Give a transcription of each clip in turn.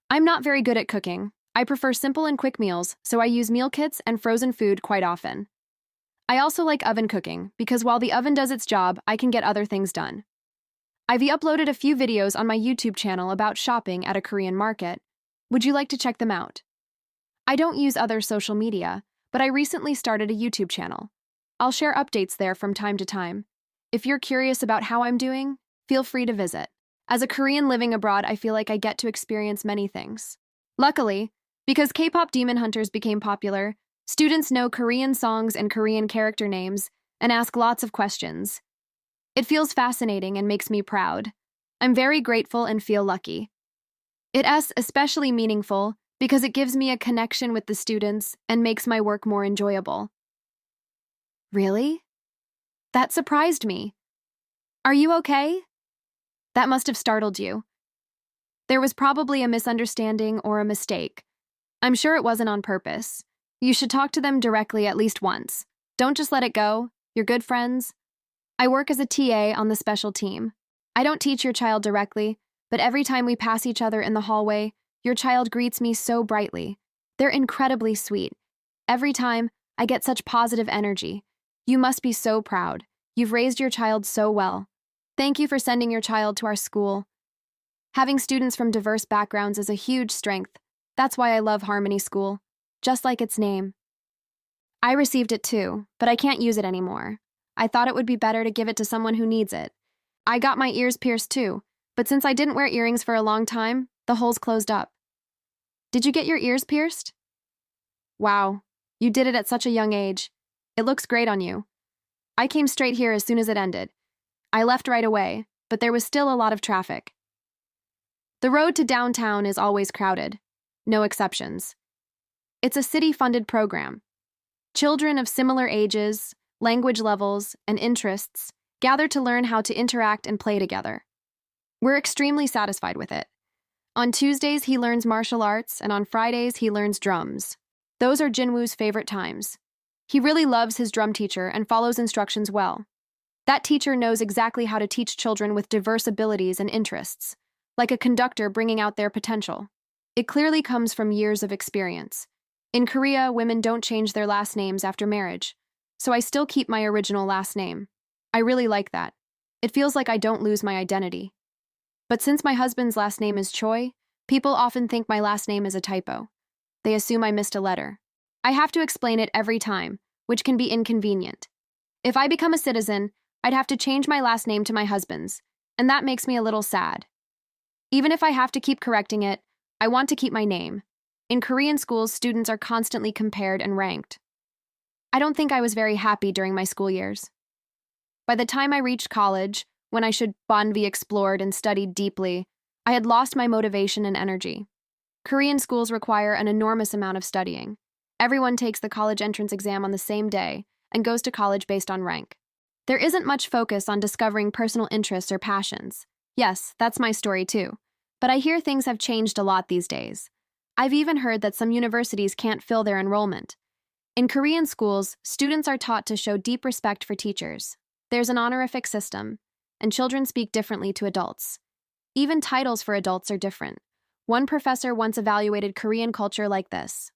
I'm not very good at cooking. I prefer simple and quick meals, so I use meal kits and frozen food quite often. I also like oven cooking because while the oven does its job, I can get other things done. I've uploaded a few videos on my YouTube channel about shopping at a Korean market. Would you like to check them out? I don't use other social media, but I recently started a YouTube channel. I'll share updates there from time to time. If you're curious about how I'm doing, feel free to visit. As a Korean living abroad, I feel like I get to experience many things. Luckily, because K-pop Demon Hunters became popular, students know Korean songs and Korean character names and ask lots of questions. It feels fascinating and makes me proud. I'm very grateful and feel lucky. It's especially meaningful because it gives me a connection with the students and makes my work more enjoyable. Really? That surprised me. Are you okay? That must have startled you. There was probably a misunderstanding or a mistake. I'm sure it wasn't on purpose. You should talk to them directly at least once. Don't just let it go. You're good friends. I work as a TA on the special team. I don't teach your child directly, but every time we pass each other in the hallway, your child greets me so brightly. They're incredibly sweet. Every time, I get such positive energy. You must be so proud. You've raised your child so well. Thank you for sending your child to our school. Having students from diverse backgrounds is a huge strength. That's why I love Harmony School, just like its name. I received it too, but I can't use it anymore. I thought it would be better to give it to someone who needs it. I got my ears pierced too, but since I didn't wear earrings for a long time, the holes closed up. Did you get your ears pierced? Wow, you did it at such a young age. It looks great on you. I came straight here as soon as it ended. I left right away, but there was still a lot of traffic. The road to downtown is always crowded. No exceptions. It's a city-funded program. Children of similar ages, language levels, and interests gather to learn how to interact and play together. We're extremely satisfied with it. On Tuesdays, he learns martial arts, and on Fridays, he learns drums. Those are Jinwoo's favorite times. He really loves his drum teacher and follows instructions well. That teacher knows exactly how to teach children with diverse abilities and interests, like a conductor bringing out their potential. It clearly comes from years of experience. In Korea, women don't change their last names after marriage, so I still keep my original last name. I really like that. It feels like I don't lose my identity. But since my husband's last name is Choi, people often think my last name is a typo. They assume I missed a letter. I have to explain it every time, which can be inconvenient. If I become a citizen, I'd have to change my last name to my husband's, and that makes me a little sad. Even if I have to keep correcting it, I want to keep my name. In Korean schools, students are constantly compared and ranked. I don't think I was very happy during my school years. By the time I reached college, when I should be explored and studied deeply, I had lost my motivation and energy. Korean schools require an enormous amount of studying. Everyone takes the college entrance exam on the same day and goes to college based on rank. There isn't much focus on discovering personal interests or passions. Yes, that's my story too. But I hear things have changed a lot these days. I've even heard that some universities can't fill their enrollment. In Korean schools, students are taught to show deep respect for teachers. There's an honorific system, and children speak differently to adults. Even titles for adults are different. One professor once evaluated Korean culture like this: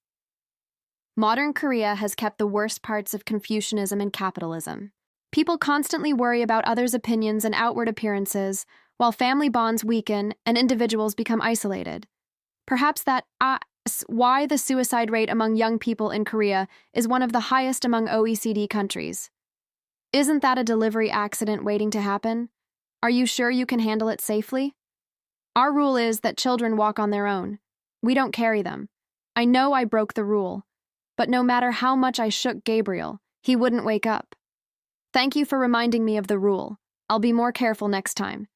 modern Korea has kept the worst parts of Confucianism and capitalism. People constantly worry about others' opinions and outward appearances, while family bonds weaken and individuals become isolated. Perhaps that's why the suicide rate among young people in Korea is one of the highest among OECD countries. Isn't that a delivery accident waiting to happen? Are you sure you can handle it safely? Our rule is that children walk on their own. We don't carry them. I know I broke the rule, but no matter how much I shook Gabriel, he wouldn't wake up. Thank you for reminding me of the rule. I'll be more careful next time.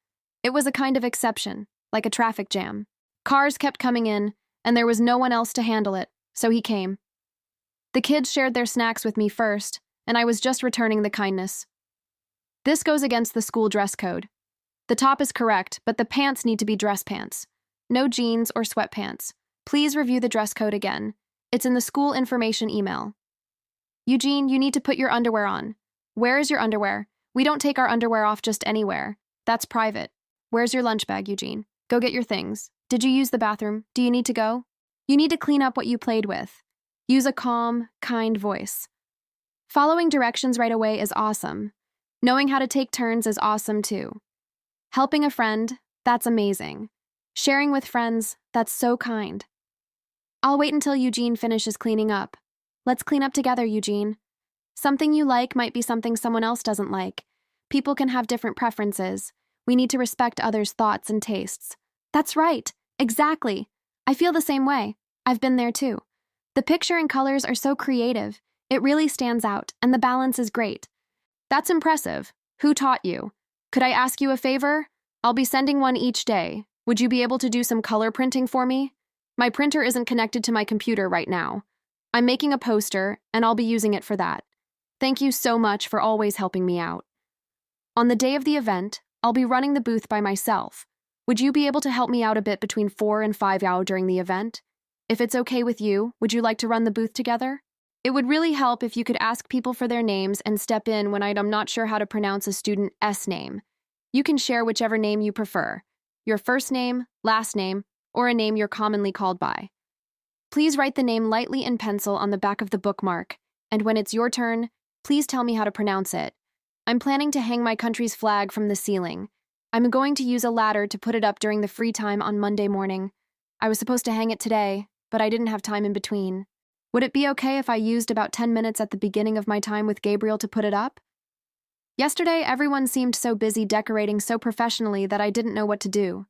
It was a kind of exception, like a traffic jam. Cars kept coming in, and there was no one else to handle it, so he came. The kids shared their snacks with me first, and I was just returning the kindness. This goes against the school dress code. The top is correct, but the pants need to be dress pants. No jeans or sweatpants. Please review the dress code again. It's in the school information email. Eugene, you need to put your underwear on. Where is your underwear? We don't take our underwear off just anywhere. That's private. Where's your lunch bag, Eugene? Go get your things. Did you use the bathroom? Do you need to go? You need to clean up what you played with. Use a calm, kind voice. Following directions right away is awesome. Knowing how to take turns is awesome too. Helping a friend, that's amazing. Sharing with friends, that's so kind. I'll wait until Eugene finishes cleaning up. Let's clean up together, Eugene. Something you like might be something someone else doesn't like. People can have different preferences. We need to respect others' thoughts and tastes. That's right. Exactly. I feel the same way. I've been there too. The picture and colors are so creative. It really stands out, and the balance is great. That's impressive. Who taught you? Could I ask you a favor? I'll be sending one each day. Would you be able to do some color printing for me? My printer isn't connected to my computer right now. I'm making a poster, and I'll be using it for that. Thank you so much for always helping me out. On the day of the event, I'll be running the booth by myself. Would you be able to help me out a bit between 4 and 5 hours during the event? If it's okay with you, would you like to run the booth together? It would really help if you could ask people for their names and step in when I'm not sure how to pronounce a student's name. You can share whichever name you prefer, your first name, last name, or a name you're commonly called by. Please write the name lightly in pencil on the back of the bookmark, and when it's your turn, please tell me how to pronounce it. I'm planning to hang my country's flag from the ceiling. I'm going to use a ladder to put it up during the free time on Monday morning. I was supposed to hang it today, but I didn't have time in between. Would it be okay if I used about 10 minutes at the beginning of my time with Gabriel to put it up? Yesterday, everyone seemed so busy decorating so professionally that I didn't know what to do.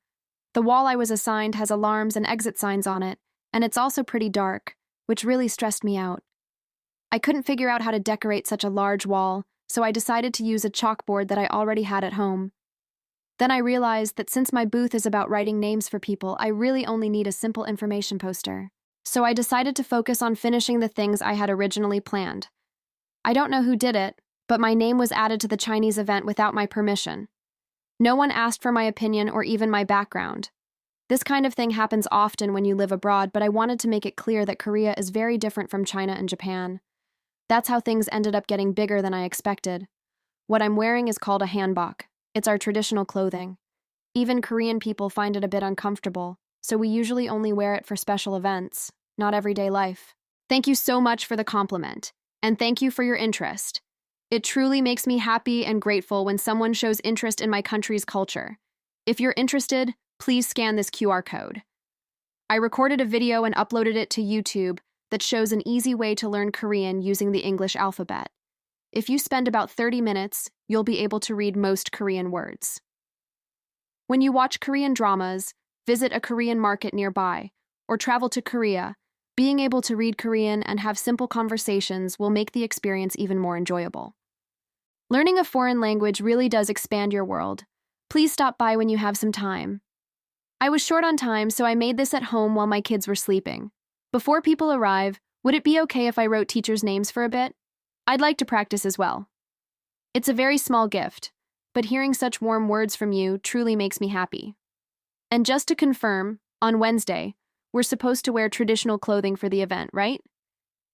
The wall I was assigned has alarms and exit signs on it, and it's also pretty dark, which really stressed me out. I couldn't figure out how to decorate such a large wall, so I decided to use a chalkboard that I already had at home. Then I realized that since my booth is about writing names for people, I really only need a simple information poster. So I decided to focus on finishing the things I had originally planned. I don't know who did it, but my name was added to the Chinese event without my permission. No one asked for my opinion or even my background. This kind of thing happens often when you live abroad, but I wanted to make it clear that Korea is very different from China and Japan. That's how things ended up getting bigger than I expected. What I'm wearing is called a hanbok. It's our traditional clothing. Even Korean people find it a bit uncomfortable, so we usually only wear it for special events, not everyday life. Thank you so much for the compliment, and thank you for your interest. It truly makes me happy and grateful when someone shows interest in my country's culture. If you're interested, please scan this QR code. I recorded a video and uploaded it to YouTube that shows an easy way to learn Korean using the English alphabet. If you spend about 30 minutes, you'll be able to read most Korean words. When you watch Korean dramas, visit a Korean market nearby, or travel to Korea, being able to read Korean and have simple conversations will make the experience even more enjoyable. Learning a foreign language really does expand your world. Please stop by when you have some time. I was short on time, so I made this at home while my kids were sleeping. Before people arrive, would it be okay if I wrote teachers' names for a bit? I'd like to practice as well. It's a very small gift, but hearing such warm words from you truly makes me happy. And just to confirm, on Wednesday, we're supposed to wear traditional clothing for the event, right?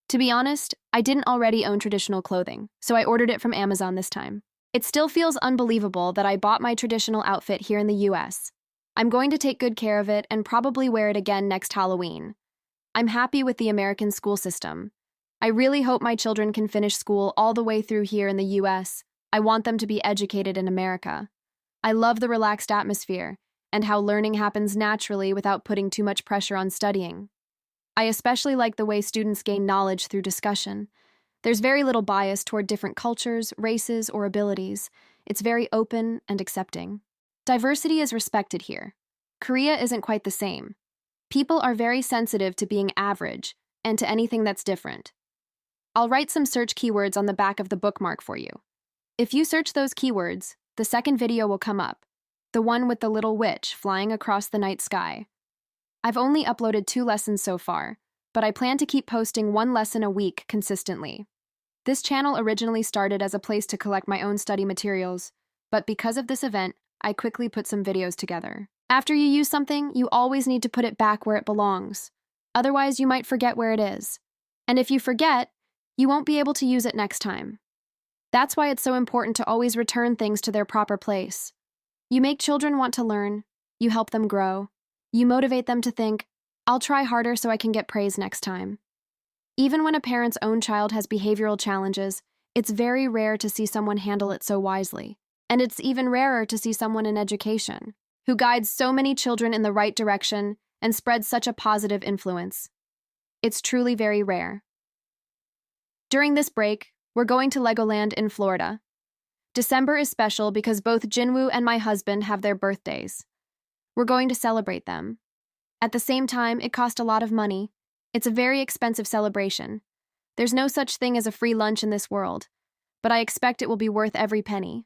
To be honest, I didn't already own traditional clothing, so I ordered it from Amazon this time. It still feels unbelievable that I bought my traditional outfit here in the US. I'm going to take good care of it and probably wear it again next Halloween. I'm happy with the American school system. I really hope my children can finish school all the way through here in the US. I want them to be educated in America. I love the relaxed atmosphere and how learning happens naturally without putting too much pressure on studying. I especially like the way students gain knowledge through discussion. There's very little bias toward different cultures, races, or abilities. It's very open and accepting. Diversity is respected here. Korea isn't quite the same. People are very sensitive to being average and to anything that's different. I'll write some search keywords on the back of the bookmark for you. If you search those keywords, the second video will come up, the one with the little witch flying across the night sky. I've only uploaded 2 lessons so far, but I plan to keep posting 1 lesson a week consistently. This channel originally started as a place to collect my own study materials, but because of this event, I quickly put some videos together. After you use something, you always need to put it back where it belongs. Otherwise, you might forget where it is. And if you forget, you won't be able to use it next time. That's why it's so important to always return things to their proper place. You make children want to learn, you help them grow, You motivate them to think, I'll try harder so I can get praise next time. Even when a parent's own child has behavioral challenges, it's very rare to see someone handle it so wisely. And it's even rarer to see someone in education who guides so many children in the right direction and spreads such a positive influence. It's truly very rare. During this break, we're going to Legoland in Florida. December is special because both Jinwoo and my husband have their birthdays. We're going to celebrate them. At the same time, it cost a lot of money. It's a very expensive celebration. There's no such thing as a free lunch in this world, but I expect it will be worth every penny.